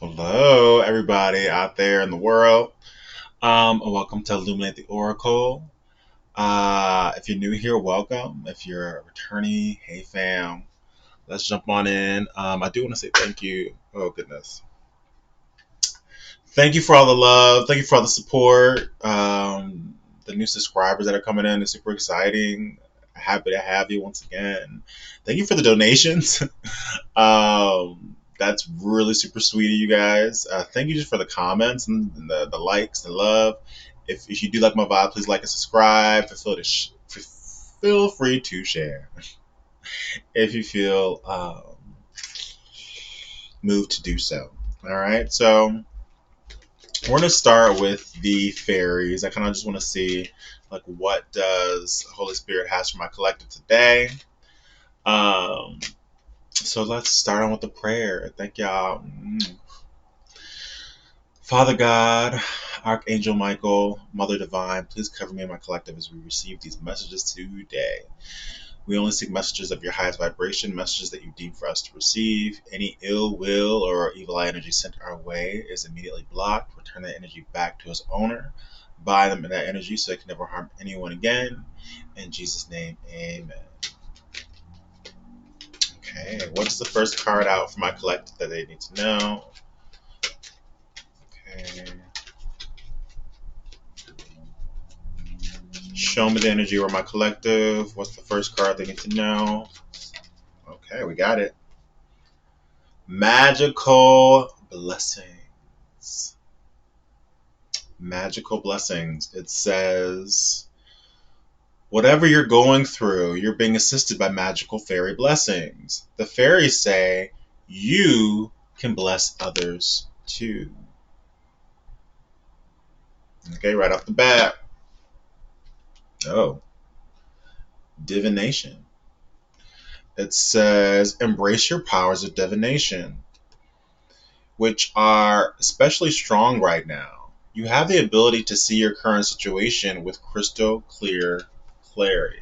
Hello, everybody out there in the world. Welcome to Illuminate the Oracle. If you're new here, welcome. If you're a returnee, hey fam, let's jump on in. I do want to say thank you. Oh goodness, thank you for all the love. Thank you for all the support. The new subscribers that are coming in is super exciting. Happy to have you once again. Thank you for the donations. That's really super sweet of you guys. Thank you just for the comments and the likes, the love. If you do like my vibe, please like and subscribe. Feel free to share if you feel moved to do so. All right, so we're gonna start with the fairies. I kind of just want to see like what does Holy Spirit has for my collective today. Um, so let's start on with the prayer. Thank y'all. Father God, Archangel Michael, Mother Divine, please cover me and my collective as we receive these messages today. We only seek messages of your highest vibration, messages that you deem for us to receive. Any ill will or evil eye energy sent our way is immediately blocked. Return that energy back to its owner. Bind them in that energy so it can never harm anyone again. In Jesus' name, amen. Okay, what's the first card out for my collective that they need to know? Okay. Show me the energy or my collective. What's the first card they need to know? Okay, we got it. Magical blessings. Magical blessings. It says, whatever you're going through, you're being assisted by magical fairy blessings. The fairies say you can bless others too. Okay, right off the bat. Oh, divination. It says, embrace your powers of divination, which are especially strong right now. You have the ability to see your current situation with crystal clear clarity.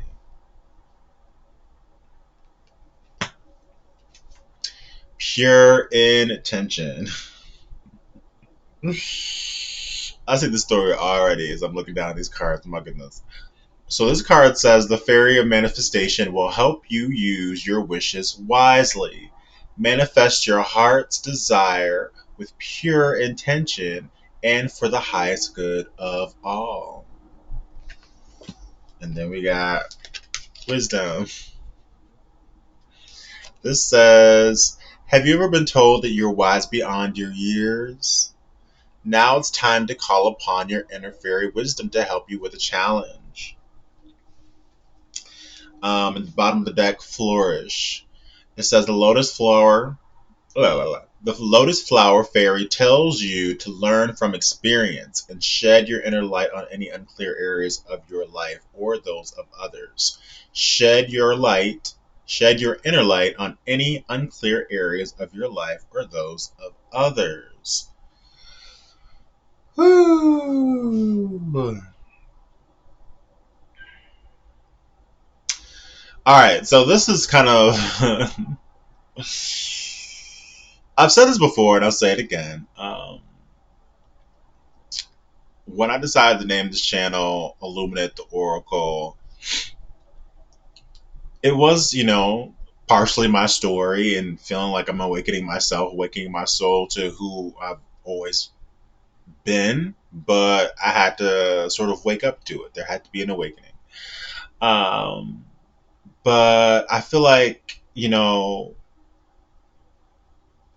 Pure intention. I see the story already as I'm looking down these cards. My goodness. So this card says the fairy of manifestation will help you use your wishes wisely. Manifest your heart's desire with pure intention and for the highest good of all. And then we got wisdom. This says, have you ever been told that you're wise beyond your years? Now it's time to call upon your inner fairy wisdom to help you with a challenge. At the bottom of the deck, flourish. It says the lotus flower fairy tells you to learn from experience and shed your inner light on any unclear areas of your life or those of others. Shed your inner light on any unclear areas of your life or those of others. Woo. All right, so this is kind of I've said this before and I'll say it again. When I decided to name this channel Illuminate the Oracle, it was, partially my story and feeling like I'm awakening myself, awakening my soul to who I've always been, but I had to sort of wake up to it. There had to be an awakening. Um, but I feel like,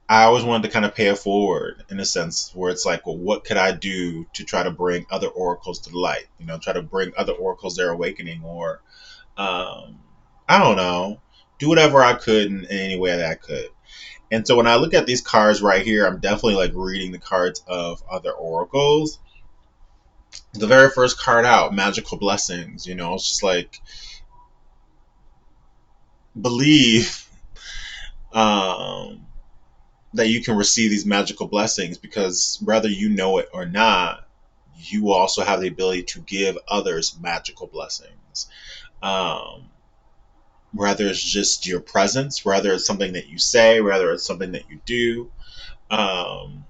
I always wanted to kind of pay it forward in a sense where it's like, well, what could I do to try to bring other oracles to the light? Try to bring other oracles their awakening, or um, I don't know, do whatever I could in any way that I could. And so when I look at these cards right here, I'm definitely like reading the cards of other oracles. The very first card out, magical blessings. It's just like believe um, that you can receive these magical blessings because whether you know it or not, you will also have the ability to give others magical blessings. Um, whether it's just your presence, whether it's something that you say, whether it's something that you do, um,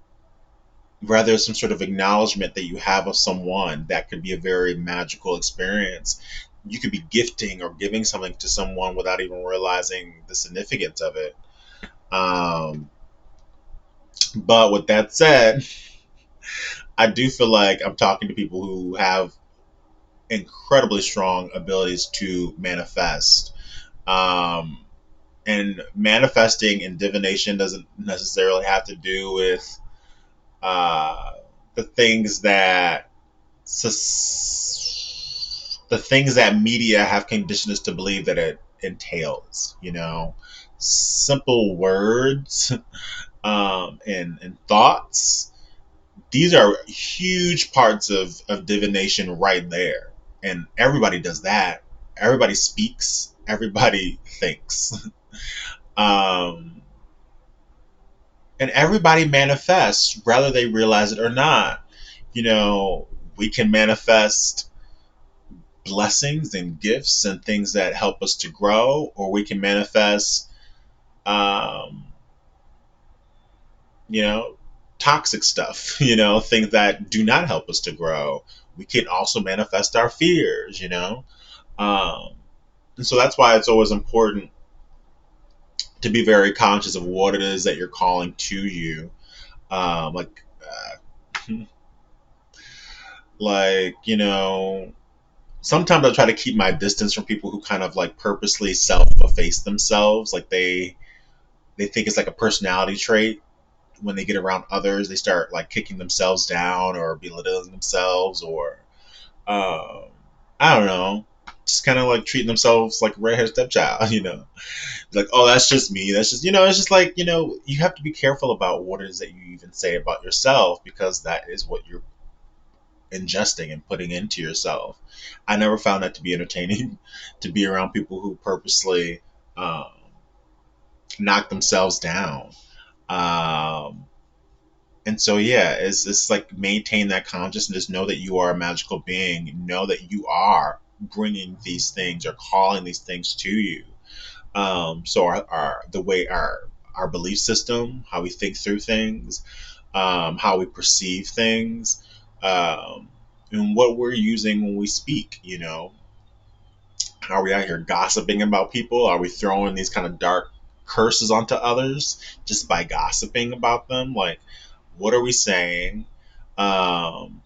whether it's some sort of acknowledgement that you have of someone. That could be a very magical experience. You could be gifting or giving something to someone without even realizing the significance of it. Um, but with that said, I do feel like I'm talking to people who have incredibly strong abilities to manifest. Um, and manifesting and divination doesn't necessarily have to do with uh, the things that the things that media have conditioned us to believe that it entails. You know, simple words and thoughts. These are huge parts of divination right there, and everybody does that. Everybody speaks. Everybody thinks. um, and everybody manifests whether they realize it or not. You know, we can manifest blessings and gifts and things that help us to grow, or we can manifest um, you know, toxic stuff, things that do not help us to grow. We can also manifest our fears. um, and so that's why it's always important to be very conscious of what it is that you're calling to you. Like like sometimes I try to keep my distance from people who kind of like purposely self-efface themselves. Like they think it's like a personality trait. When they get around others, they start like kicking themselves down or belittling themselves, or um, I don't know, just kind of like treating themselves like a redheaded stepchild. Like, oh, that's just me. That's just, it's just like, you have to be careful about what it is that you even say about yourself, because that is what you're ingesting and putting into yourself. I never found that to be entertaining to be around people who purposely um, knock themselves down. Um, and so, yeah, it's like maintain that consciousness. Know that you are a magical being. Know that you are bringing these things or calling these things to you. So our the way our belief system, how we think through things, how we perceive things, um, and what we're using when we speak. Are we out here gossiping about people? Are we throwing these kind of dark curses onto others just by gossiping about them? Like, what are we saying? Um,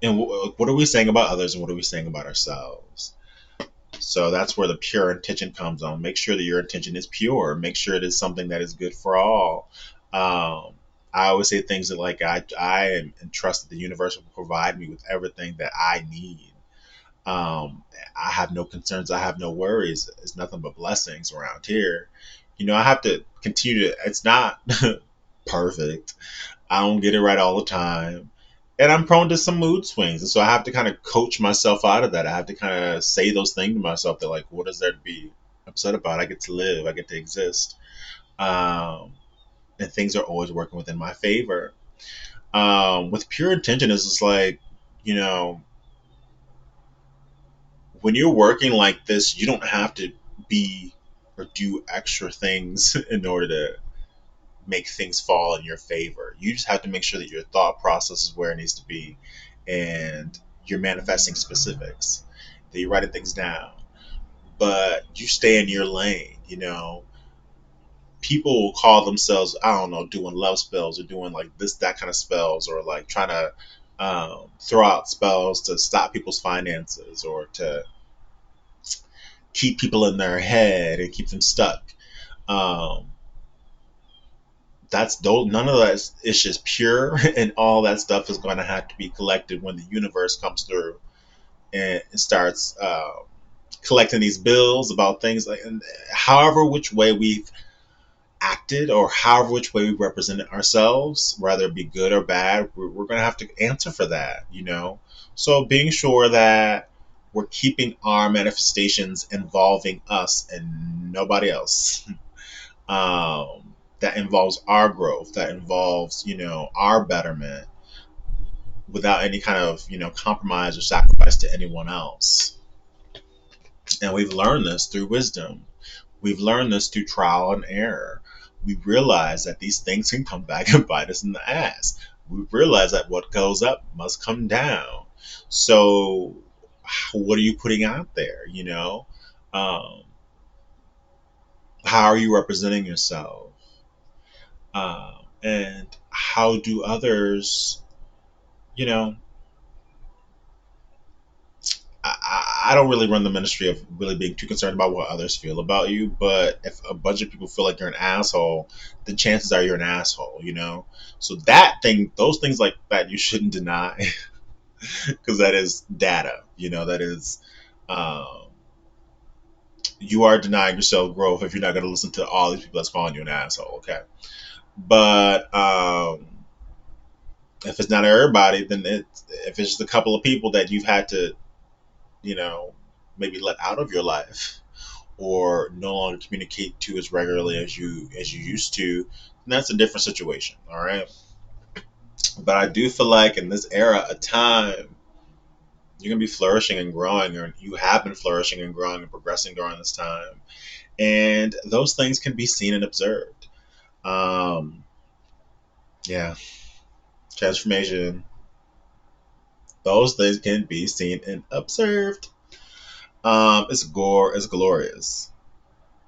and what are we saying about others, and what are we saying about ourselves? So that's where the pure intention comes on. Make sure that your intention is pure. Make sure it is something that is good for all. Um, I always say things that like I am and trust that the universe will provide me with everything that I need. I have no concerns. I have no worries. It's nothing but blessings around here. I have to continue to. It's not perfect. I don't get it right all the time. And I'm prone to some mood swings. And so I have to kind of coach myself out of that. I have to kind of say those things to myself that, like, what is there to be upset about? I get to live, I get to exist. Um, and things are always working within my favor. With pure intention, is just like, you know, when you're working like this, you don't have to be or do extra things in order to make things fall in your favor. You just have to make sure that your thought process is where it needs to be, and you're manifesting specifics, that you're writing things down, but you stay in your lane. People will call themselves, I don't know, doing love spells or doing like this, that kind of spells, or like trying to throw out spells to stop people's finances or to keep people in their head and keep them stuck. Um, that's none of that is just pure, and all that stuff is going to have to be collected when the universe comes through and starts collecting these bills about things like, and however which way we've acted, or however which way we represented ourselves, whether it be good or bad, we're going to have to answer for that. So being sure that we're keeping our manifestations involving us and nobody else. That involves our growth, that involves, our betterment, without any kind of, compromise or sacrifice to anyone else. And we've learned this through wisdom. We've learned this through trial and error. We realize that these things can come back and bite us in the ass. We realize that what goes up must come down. So, what are you putting out there? Um, how are you representing yourself? And how do others, you know, I don't really run the ministry of really being too concerned about what others feel about you. But if a bunch of people feel like you're an asshole, then chances are you're an asshole. So those things like that, you shouldn't deny because that is data. That is, um, you are denying yourself growth if you're not going to listen to all these people that's calling you an asshole. Okay. But if it's not everybody, then if it's just a couple of people that you've had to, you know, maybe let out of your life or no longer communicate to as regularly as you used to, then that's a different situation. All right. But I do feel like in this era of time, you're gonna be flourishing and growing, or you have been flourishing and growing and progressing during this time. And those things can be seen and observed. Um, yeah, transformation. Those things can be seen and observed. It's glorious.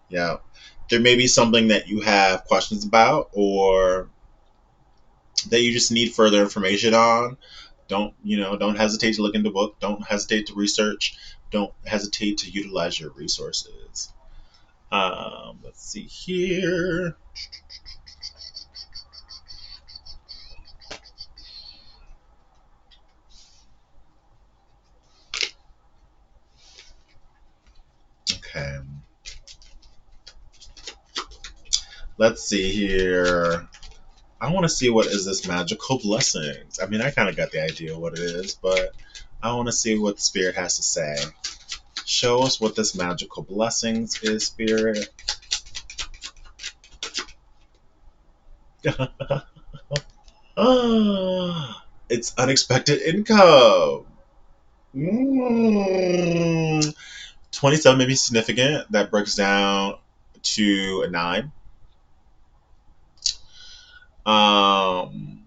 Yeah. There may be something that you have questions about or that you just need further information on. Don't hesitate to look into the book. Don't hesitate to research. Don't hesitate to utilize your resources. Let's see here. Okay. Let's see here. I want to see what is this magical blessings. I mean, I kind of got the idea of what it is, but I want to see what the spirit has to say. Show us what this magical blessings is, spirit. It's unexpected income. 27 may be significant. That breaks down to a 9. Um,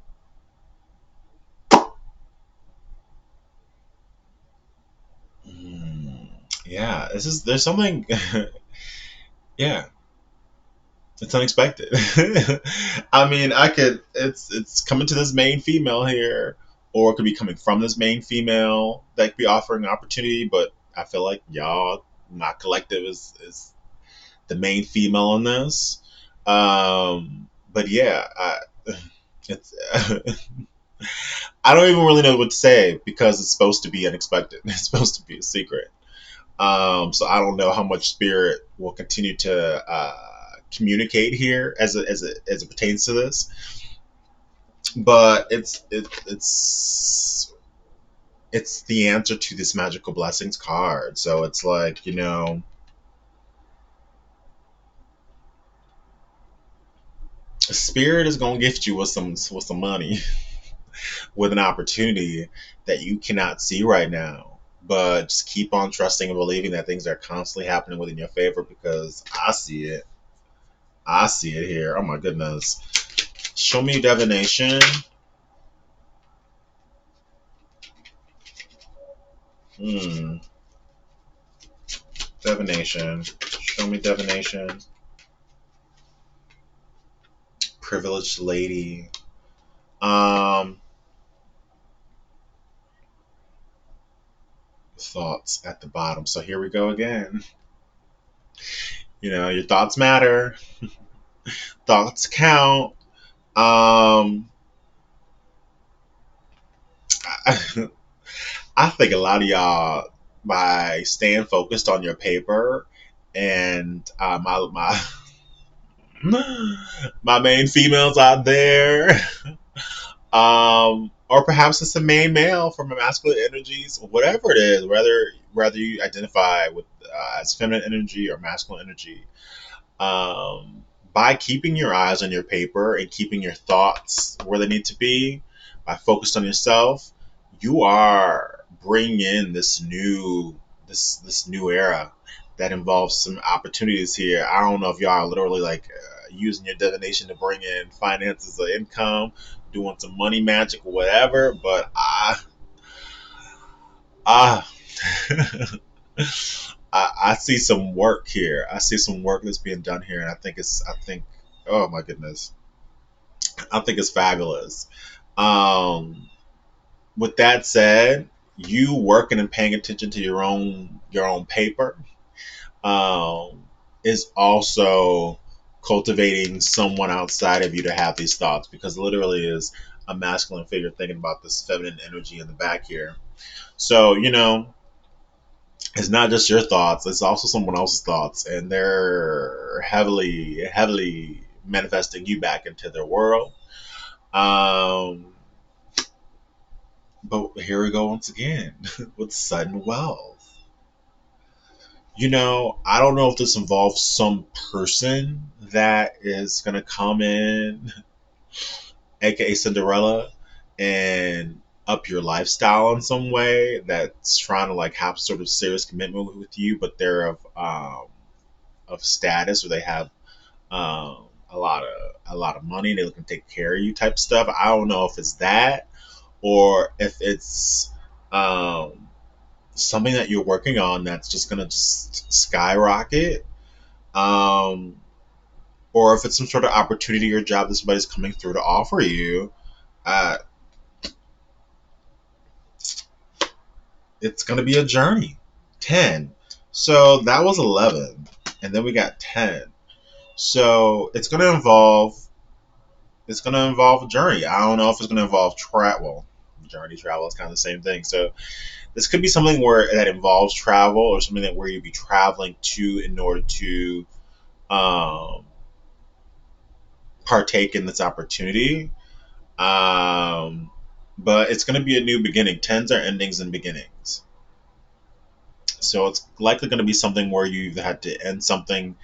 mm, yeah, there's something. Yeah, it's unexpected. I mean, it's coming to this main female here, or it could be coming from this main female that could be offering an opportunity. But I feel like y'all, my collective is the main female in this. But yeah, it's I don't even really know what to say because it's supposed to be unexpected. It's supposed to be a secret. So I don't know how much spirit will continue to communicate here as it pertains to this. But it's the answer to this magical blessings card. So it's like spirit is gonna gift you with some money, with an opportunity that you cannot see right now. But just keep on trusting and believing that things are constantly happening within your favor because I see it. I see it here. Oh my goodness. Show me divination. Hmm. Divination. Show me divination. Privileged lady. Um. Thoughts at the bottom. So here we go again. Your thoughts matter. Thoughts count. Um. I think a lot of y'all, by staying focused on your paper, and my main females out there, or perhaps it's a main male from a masculine energies, whatever it is, whether you identify with as feminine energy or masculine energy. By keeping your eyes on your paper and keeping your thoughts where they need to be, by focused on yourself, you are bringing in this new era that involves some opportunities here. I don't know if y'all are literally like using your divination to bring in finances or income, doing some money magic or whatever, but I I see some work here. I see some work that's being done here, and I think oh my goodness, I think it's fabulous. Um, with that said, you working and paying attention to your own paper um, is also cultivating someone outside of you to have these thoughts because literally is a masculine figure thinking about this feminine energy in the back here. So it's not just your thoughts; it's also someone else's thoughts, and they're heavily manifesting you back into their world. Um, but here we go once again with sudden wealth. I don't know if this involves some person that is going to come in, aka Cinderella, and up your lifestyle in some way that's trying to like have sort of serious commitment with you, but they're of status or they have a lot of money, they can take care of you type stuff. I don't know if it's that or if it's um, something that you're working on that's just gonna just skyrocket. Um, or if it's some sort of opportunity or job that somebody's coming through to offer you, uh, it's going to be a journey. 10. So that was 11. And then we got 10. So it's going to involve a journey. I don't know if it's going to involve travel. Journey travel is kind of the same thing. So this could be something where that involves travel or something that where you'd be traveling to in order to um, partake in this opportunity. Um, but it's going to be a new beginning. Tens are endings and beginnings. So it's likely going to be something where you've had to end something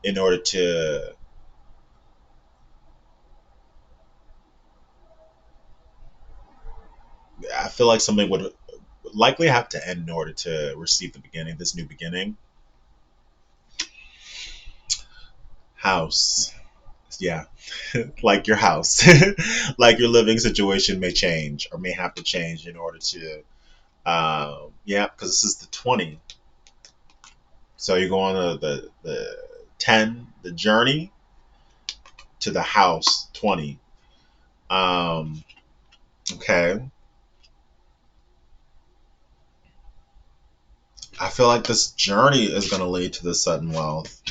in order to. I feel like something would likely have to end in order to receive the beginning, this new beginning. House. Yeah. Like your house. Like your living situation may change or may have to change in order to. Yeah, because this is the 20. So you're going to the 10, the journey to the house 20. Um, okay. I feel like this journey is going to lead to the sudden wealth.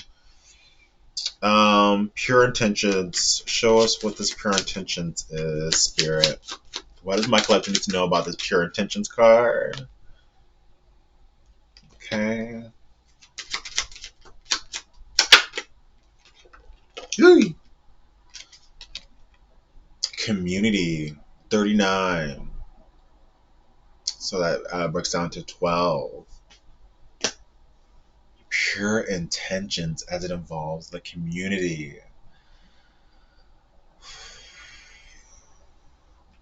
Pure intentions. Show us what this pure intentions is, spirit. What does my collector need to know about this pure intentions card? Okay. Yay. Community 39. So that breaks down to 12. Pure intentions as it involves the community.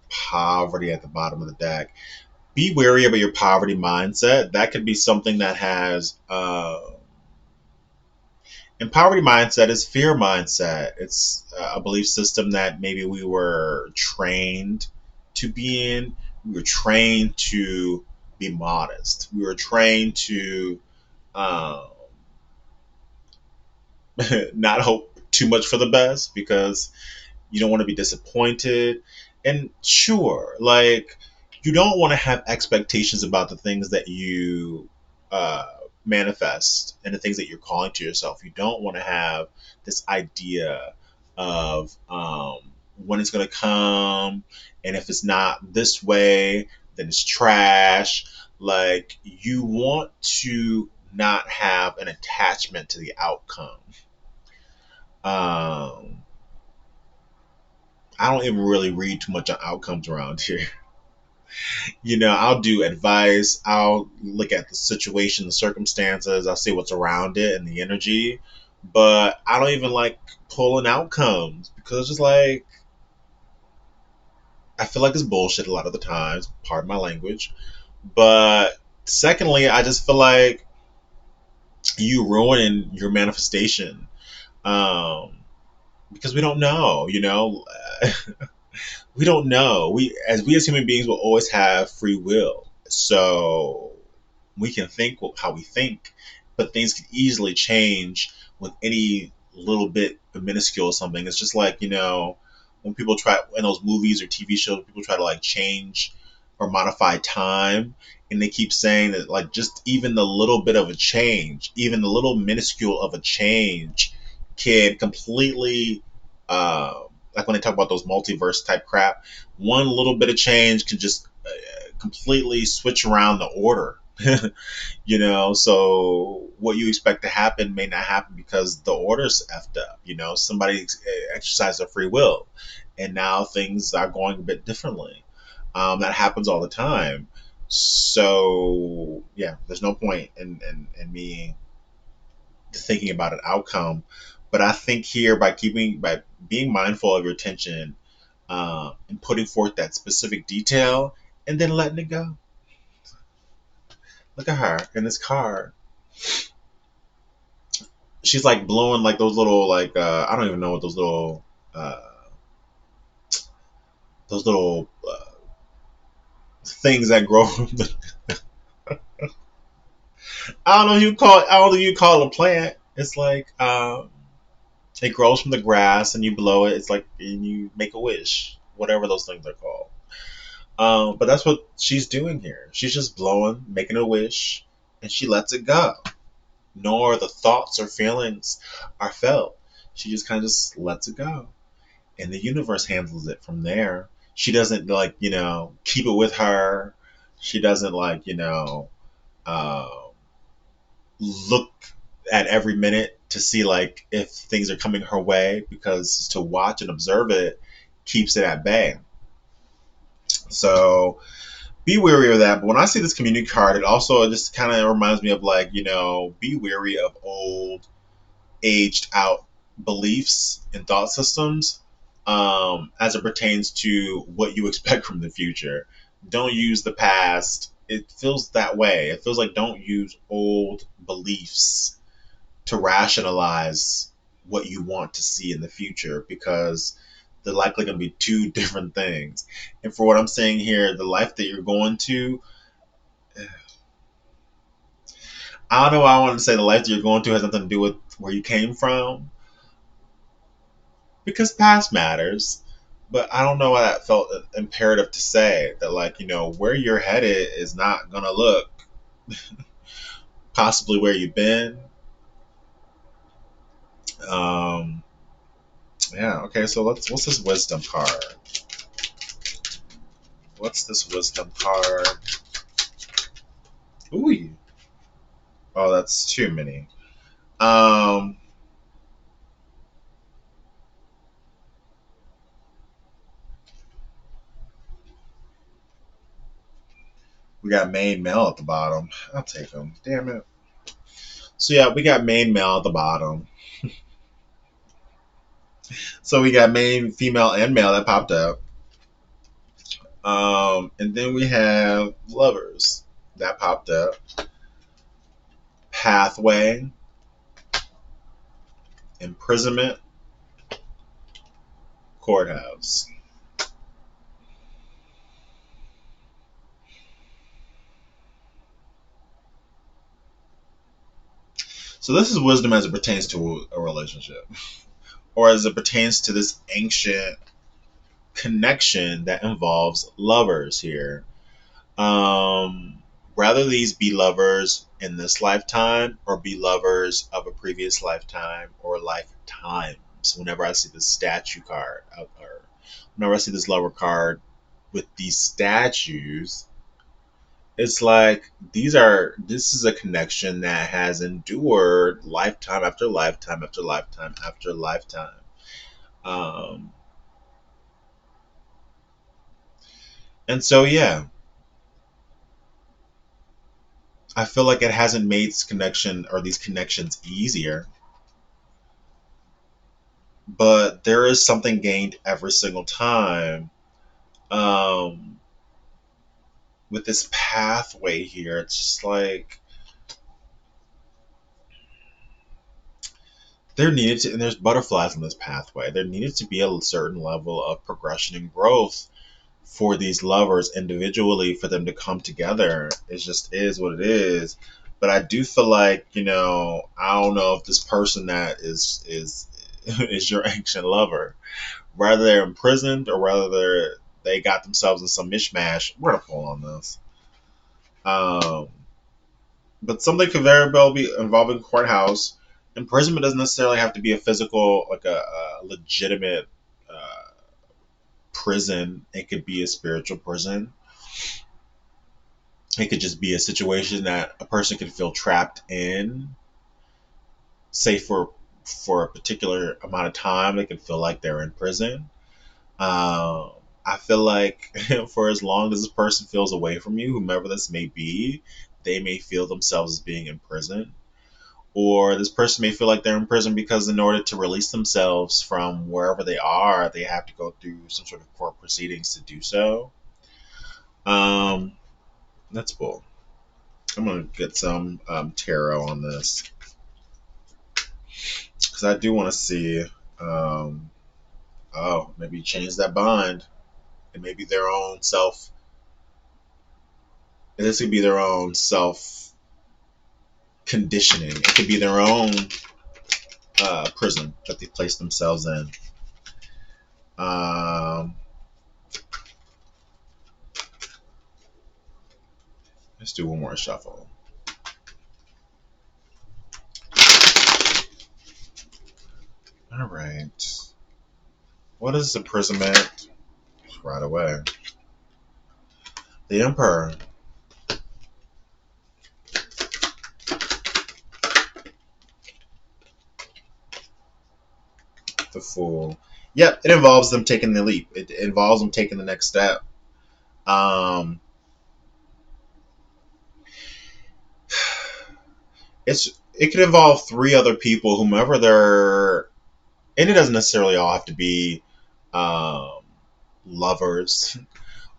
Poverty at the bottom of the deck. Be wary about your poverty mindset. That could be something that has and poverty mindset is fear mindset. It's a belief system that maybe we were trained to be in. We were trained to be modest. We were trained to um, not hope too much for the best because you don't want to be disappointed. And sure, like you don't want to have expectations about the things that you uh, manifest and the things that you're calling to yourself. You don't want to have this idea of when it's going to come, and if it's not this way, then it's trash. Like you want to not have an attachment to the outcome. Um, I don't even really read too much on outcomes around here. I'll do advice. I'll look at the situation, the circumstances. I'll see what's around it and the energy. But I don't even like pulling outcomes because it's just like, I feel like it's bullshit a lot of the times. Pardon my language. But Secondly, I just feel like you ruin your manifestation, um, because we don't know. We don't know. We as human beings will always have free will, so we can think how we think, but things can easily change with any little bit of minuscule something. It's just like, when people try in those movies or TV shows, people try to like change or modify time, and they keep saying that like just even the little bit of a change, even the little minuscule of a change, can completely, like when they talk about those multiverse type crap, one little bit of change can just completely switch around the order. So what you expect to happen may not happen because the order's effed up. Somebody exercised their free will, and now things are going a bit differently. That happens all the time. So yeah, there's no point in me thinking about an outcome. But I think here, by being mindful of your attention, and putting forth that specific detail, and then letting it go. Look at her in this car. She's like blowing like those little like, I don't even know what uh, those little things that grow. I don't know if you call it a plant. It's like, it grows from the grass and you blow it. It's like, and you make a wish, whatever those things are called. But that's what she's doing here. She's just blowing, making a wish, and she lets it go. Nor the thoughts or feelings are felt. She just kind of just lets it go, and the universe handles it from there. She doesn't like, keep it with her. She doesn't like, uh, look at every minute to see like if things are coming her way, because to watch and observe it keeps it at bay. So be wary of that. But when I see this community card, it also just kind of reminds me of like, be wary of old, aged out beliefs and thought systems, as it pertains to what you expect from the future. Don't use the past. It feels that way. It feels like don't use old beliefs to rationalize what you want to see in the future, because they're likely going to be two different things. And for what I'm saying here, the life that you're going to, I don't know why I want to say the life that you're going to has nothing to do with where you came from, because past matters. But I don't know why that felt imperative to say that, like, where you're headed is not going to look possibly where you've been. Um, yeah, okay, so what's this wisdom card? What's this wisdom card? Ooh, oh, that's too many. Um, we got main male at the bottom. I'll take them. Damn it. So yeah, we got main male at the bottom. So we got main, female, and male that popped up. And then we have lovers that popped up. Pathway, imprisonment, courthouse. So this is wisdom as it pertains to a relationship, or as it pertains to this ancient connection that involves lovers here. Um, Rather these be lovers in this lifetime or be lovers of a previous lifetime or lifetimes. Whenever I see this statue card, or whenever I see this lover card with these statues, it's like this is a connection that has endured lifetime after lifetime after lifetime after lifetime. Um, and so yeah, I feel like it hasn't made this connection or these connections easier, but there is something gained every single time. Um, with this pathway here, it's just like there needed to, and there's butterflies in this pathway. There needed to be a certain level of progression and growth for these lovers individually, for them to come together. It just is what it is. But I do feel like, I don't know if this person that is is your ancient lover, whether they're imprisoned or whether they got themselves in some mishmash. We're gonna pull on this. Um, but something could very well be involving courthouse. Imprisonment doesn't necessarily have to be a physical, like a legitimate prison. It could be a spiritual prison. It could just be a situation that a person could feel trapped in, say for a particular amount of time. They could feel like they're in prison. I feel like for as long as this person feels away from you, whomever this may be, they may feel themselves as being in prison. Or this person may feel like they're in prison because in order to release themselves from wherever they are, they have to go through some sort of court proceedings to do so. Um, that's cool. I'm gonna get some tarot on this because I do want to see. Um, oh, maybe change that bond. It may be their own self. This could be their own self conditioning. It could be their own prison that they place themselves in. Um, let's do one more shuffle. All right. What is imprisonment? Right away. The Emperor. The Fool. Yep, it involves them taking the leap. It involves them taking the next step. Um, it could involve three other people, whomever they're, and it doesn't necessarily all have to be um, lovers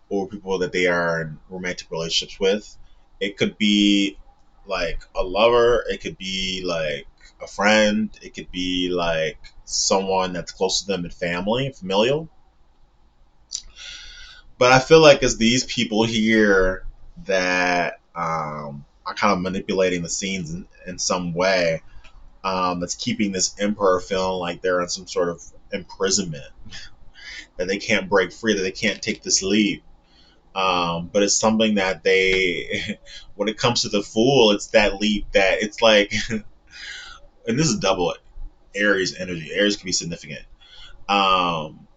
or people that they are in romantic relationships with. It could be like a lover. It could be like a friend. It could be like someone that's close to them in family, familial. But I feel like it's these people here that are kind of manipulating the scenes in some way, that's keeping this emperor feeling like they're in some sort of imprisonment, that they can't break free, that they can't take this leap. But it's something that they, when it comes to the Fool, it's that leap that it's like, and this is double Aries energy. Aries can be significant. Um,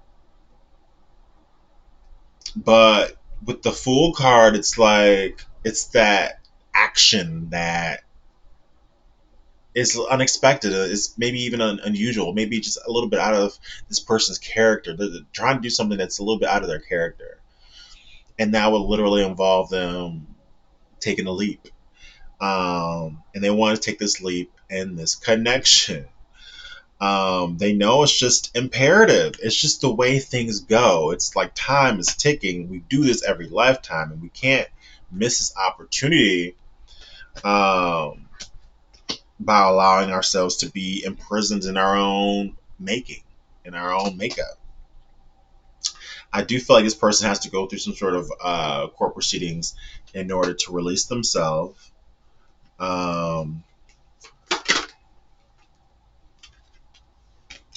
but with the Fool card, it's like, it's that action that is unexpected. It's maybe even unusual. Maybe just a little bit out of this person's character. They're trying to do something that's a little bit out of their character, and that would literally involve them taking a leap. And they want to take this leap and this connection. They know it's just imperative. It's just the way things go. It's like time is ticking. We do this every lifetime, and we can't miss this opportunity. Um, by allowing ourselves to be imprisoned in our own making, in our own makeup. I do feel like this person has to go through some sort of court proceedings in order to release themselves. Um,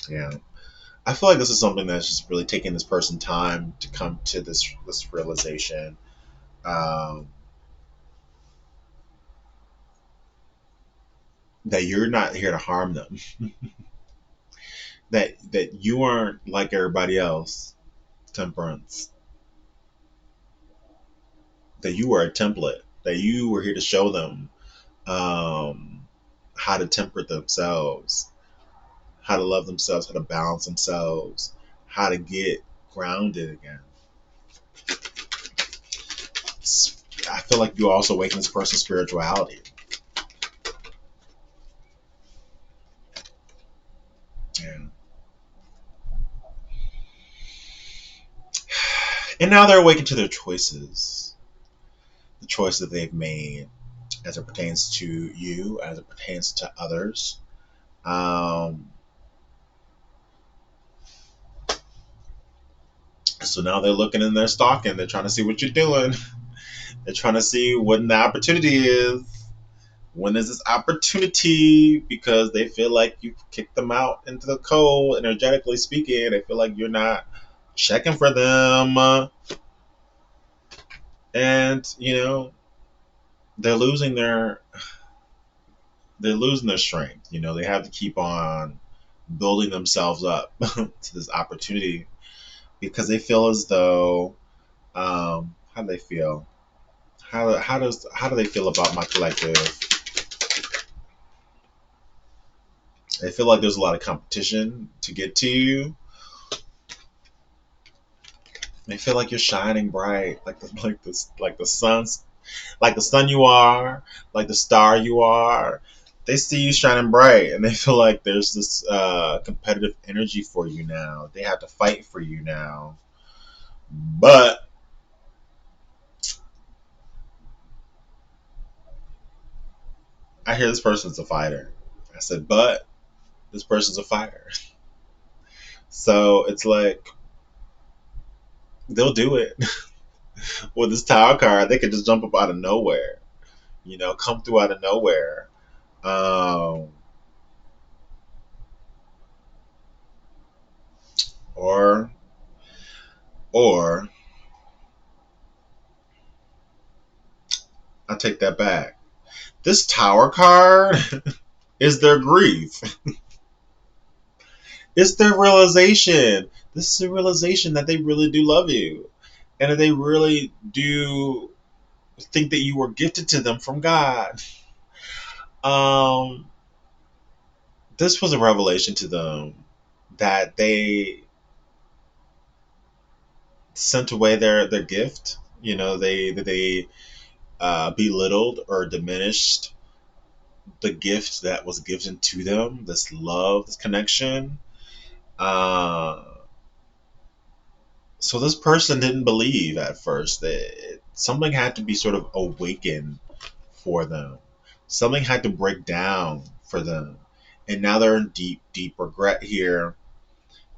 yeah, I feel like this is something that's just really taking this person time to come to this realization. Um, that you're not here to harm them. That you aren't like everybody else. Temperance. That you are a template. That you were here to show them how to temper themselves, how to love themselves, how to balance themselves, how to get grounded again. I feel like you also awaken this person's spirituality. Yeah. And now they're awakened to their choices. the choice that they've made as it pertains to you, as it pertains to others. Um, so now they're looking and they're stalking. They're trying to see what you're doing. They're trying to see when the opportunity is. When is this opportunity? Because they feel like you kicked them out into the cold, energetically speaking. They feel like you're not checking for them. And, they're losing their they're losing their strength. They have to keep on building themselves up to this opportunity because they feel as though how do they feel? How do they feel about my collective? They feel like there's a lot of competition to get to you. They feel like you're shining bright, like the sun you are, like the star you are. They see you shining bright, and they feel like there's this competitive energy for you now. They have to fight for you now. But I hear this person's a fighter. I said, but this person's a fighter. So it's like they'll do it with this tower card. They could just jump up out of nowhere, come through out of nowhere. Um, or or I take that back. This tower card is their grief. It's their realization. This is a realization that they really do love you, and that they really do think that you were gifted to them from God. Um, this was a revelation to them that they sent away their gift. They belittled or diminished the gift that was given to them. This love, this connection. Uh, so this person didn't believe at first that something had to be sort of awakened for them. Something had to break down for them. And now they're in deep, deep regret here.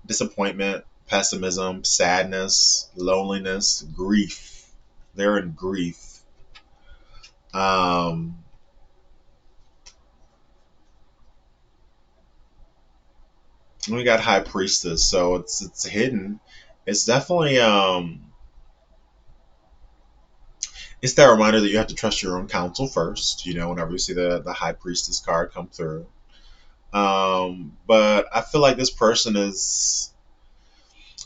Disappointment, pessimism, sadness, loneliness, grief. They're in grief. Um, we got High Priestess, so it's hidden. It's definitely it's that reminder that you have to trust your own counsel first. Whenever you see the High Priestess card come through. But I feel like this person is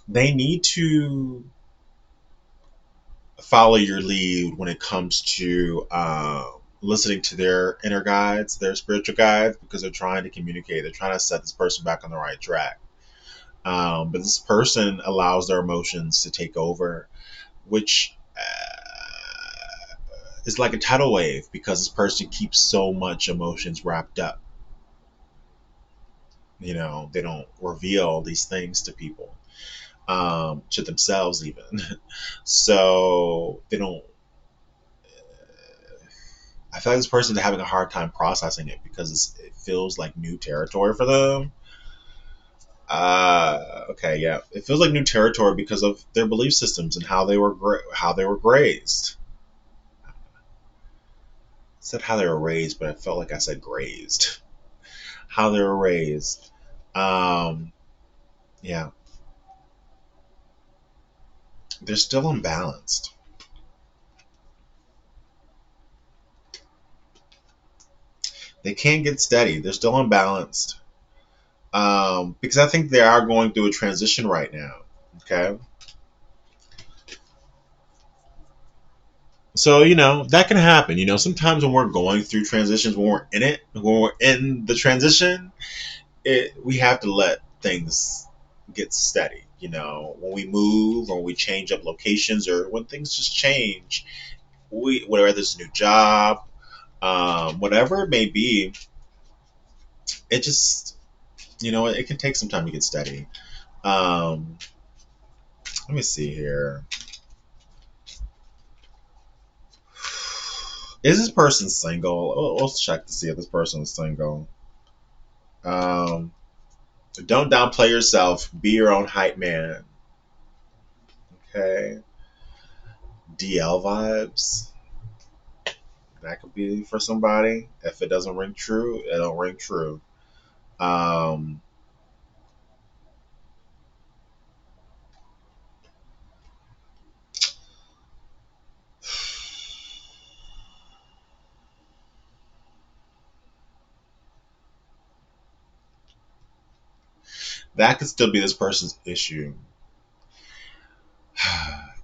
they need to follow your lead when it comes to listening to their inner guides, their spiritual guides, because they're trying to communicate. They're trying to set this person back on the right track. But this person allows their emotions to take over, which is like a tidal wave because this person keeps so much emotions wrapped up. They don't reveal these things to people, to themselves even. So they don't I feel like this person is having a hard time processing it because it feels like new territory for them. Okay, yeah, it feels like new territory because of their belief systems and how they were raised. I said how they were raised, but I felt like I said grazed. How they were raised. Um, yeah, they're still unbalanced. They can't get steady. They're still unbalanced. Because I think they are going through a transition right now. Okay, so that can happen. Sometimes when we're going through transitions, when we're in the transition, we have to let things get steady. When we move or we change up locations or when things just change, whether it's a new job, whatever it may be, it just it can take some time to get steady. Um, Let me see here. Is this person single? Let's check to see if this person is single. Um, don't downplay yourself. Be your own hype man. Okay. DL vibes. That could be for somebody. If it doesn't ring true, it don't ring true. Um, that could still be this person's issue.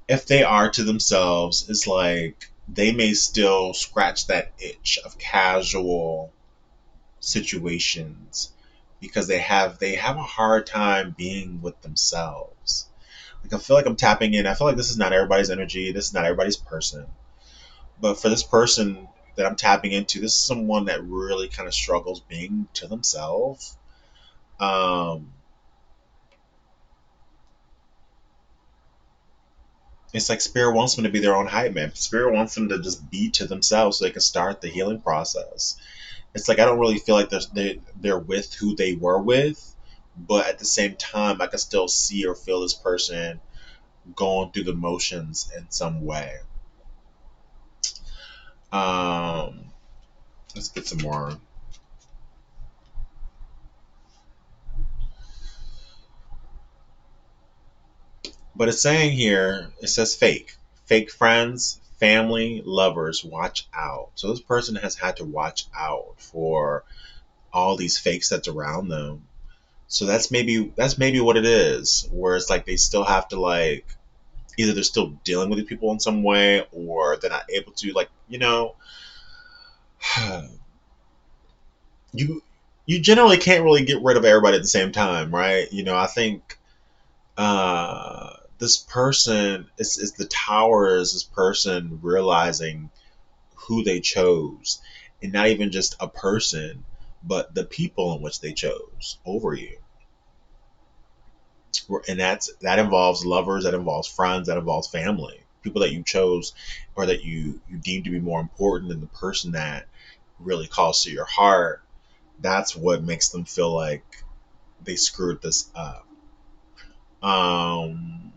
If they are to themselves, it's like they may still scratch that itch of casual situations because they have a hard time being with themselves. Like I feel like I'm tapping in. I feel like this is not everybody's energy. This is not everybody's person. But for this person that I'm tapping into, this is someone that really kind of struggles being to themselves. Um, it's like Spirit wants them to be their own hype man. Spirit wants them to just be to themselves so they can start the healing process. It's like I don't really feel like they're with who they were with, but at the same time, I can still see or feel this person going through the motions in some way. Um, let's get some more. But it's saying here, it says fake friends, family, lovers, watch out. So this person has had to watch out for all these fakes that's around them. So that's maybe what it is, where it's like they still have to like either they're still dealing with these people in some way or they're not able to like you you generally can't really get rid of everybody at the same time, right? I think this person is the tower is this person realizing who they chose, and not even just a person, but the people in which they chose over you. And that involves lovers, that involves friends, that involves family, people that you chose or that you deem to be more important than the person that really calls to your heart. That's what makes them feel like they screwed this up. um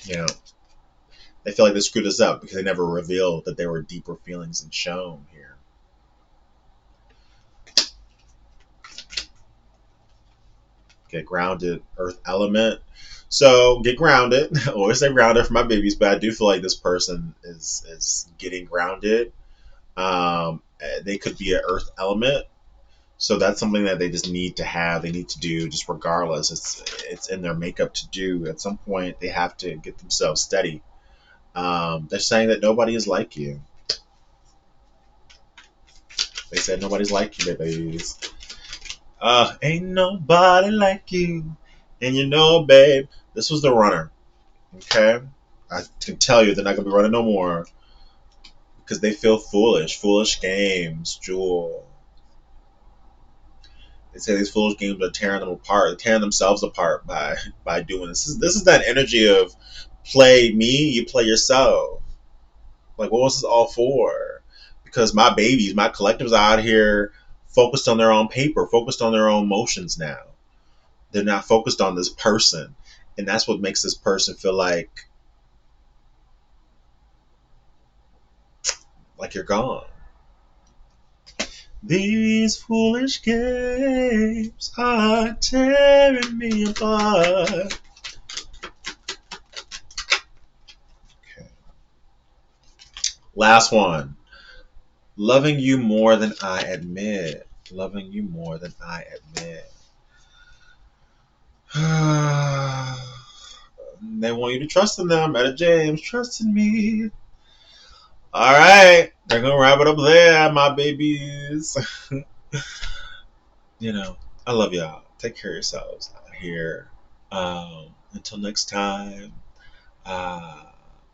you know they feel like they screwed this up because they never revealed that there were deeper feelings and shown here. Get grounded, earth element. So get grounded. I always say grounded for my babies, but I do feel like this person is getting grounded. They could be an earth element, so that's something that they just need to have. They need to do just regardless. It's in their makeup to do. At some point, they have to get themselves steady. They're saying that nobody is like you. They said nobody's like you, babies. Ain't nobody like you. And babe, this was the runner. Okay? I can tell you they're not gonna be running no more because they feel foolish. Foolish games, Jewel. They say these foolish games are tearing them apart, they're tearing themselves apart by doing this. This is that energy of play me, you play yourself. Like, what was this all for? Because my babies, my collectives out here focused on their own paper, focused on their own motions now. They're not focused on this person. And that's what makes this person feel like you're gone. These foolish games are tearing me apart. Okay. Last one. Loving you more than I admit. Loving you more than I admit. They want you to trust in them. Etta James, trust in me. All right. They're going to wrap it up there, my babies. you know, I love y'all. Take care of yourselves out here. Until next time, uh,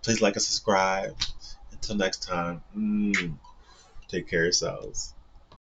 please like and subscribe. Until next time, take care of yourselves.